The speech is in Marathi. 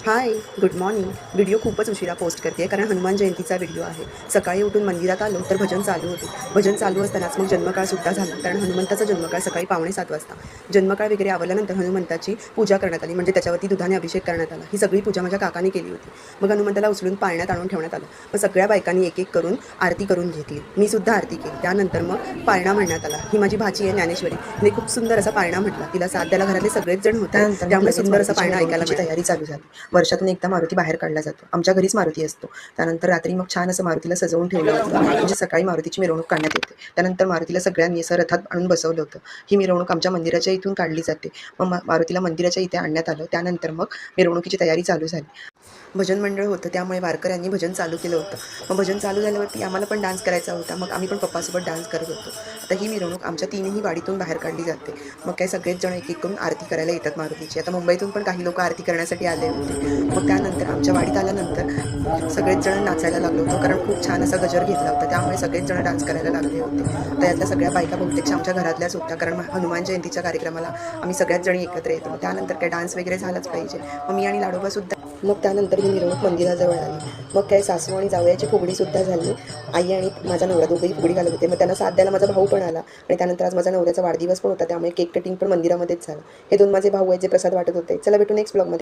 हाय, गुड मॉर्निंग. व्हिडिओ खूपच उशिरा पोस्ट करते कारण हनुमान जयंतीचा व्हिडिओ आहे. सकाळी उठून मंदिरात आलो तर भजन चालू होते. भजन चालू असतानाच मग जन्मकाळसुद्धा झाला कारण हनुमंताचा जन्मकाळ सकाळी 5:45 वाजता. जन्मकाळ वगैरे आवरल्यानंतर हनुमंताची पूजा करण्यात आली, म्हणजे त्याच्यावरती दुधाने अभिषेक करण्यात आला. ही सगळी पूजा माझ्या काकाने केली होती. मग हनुमंताला उचलून पाळण्यात आणून ठेवण्यात आलं. मग सगळ्या बायकांनी एक एक करून आरती करून घेतली. मी सुद्धा आरती केली. त्यानंतर मग पाळणा म्हणण्यात आला. ही माझी भाची आहे ज्ञानेश्वरी. तिने खूप सुंदर असा पाळणा म्हटला. तिला साथ द्यायला घरातले सगळेच जण होते. त्यानंतर मग त्यामुळे लगेच सुंदर असा मारुतीची पाळणा ऐकायला मिरवणुकीची मिळाला. तयारी चालू झाली. वर्षातून एकदा मारुती बाहेर काढला जातो. आमच्या घरीच मारुती असतो. त्यानंतर रात्री मग छान असं मारुतीला सजवून ठेवलं होतं. म्हणजे सकाळी मारुतीची मिरवणूक काढण्यात येते. त्यानंतर मारुतीला सगळ्यांनी असं रथात आणून बसवलं होतं. ही मिरवणूक आमच्या मंदिराच्या इथून काढली जाते. मग मारुतीला मंदिराच्या इथे आणण्यात आलं. त्यानंतर मग मिरवणुकीची तयारी चालू झाली. भजन मंडळ होतं, त्यामुळे वारकऱ्यांनी भजन चालू केलं होतं. मग भजन चालू झाल्यावरती आम्हाला पण डान्स करायचा होता. मग आम्ही पण पप्पासोबत डान्स करत होतो. आता ही मिरवणूक आमच्या तिन्ही वाडीतून बाहेर काढली जाते. मग काय सगळेच जण एक एक करून आरती करायला येतात मारुतीची. आता मुंबईतून पण काही लोक आरती करण्यासाठी आले होते. मग त्यानंतर आमच्या वाडीत आल्यानंतर सगळेच जण नाचायला लागलो होतो, कारण खूप छान असा गजर घेतला होता. त्यामुळे सगळेच जण डान्स करायला लागले होते. तर यातल्या सगळ्या बायका बहुतेक आमच्या घरातल्याच होत्या, कारण हनुमान जयंतीच्या कार्यक्रमाला आम्ही सगळ्याच जणी एकत्र येतो. मग त्यानंतर काय डान्स वगैरे झालाच पाहिजे. मग मी आणि लाडोबासुद्धा. मग त्यानंतर ही मिरवणूक मंदिराजवळ आली. मग काय सासू आणि जावयाची फुगडीसुद्धा झाली. आई आणि माझा नवरा दोघंही फुगडी घालत होते. मग त्यांना साथ द्यायला माझा भाऊ पण आला आणि त्यानंतर आज माझा नवऱ्याचा वाढदिवस पण होता, त्यामुळे केक कटिंग पण मंदिरामध्येच झालं. हे दोन माझे भाऊ आहेत जे प्रसाद वाटत होते. चला भेटू नेक्स्ट ब्लॉगमध्ये.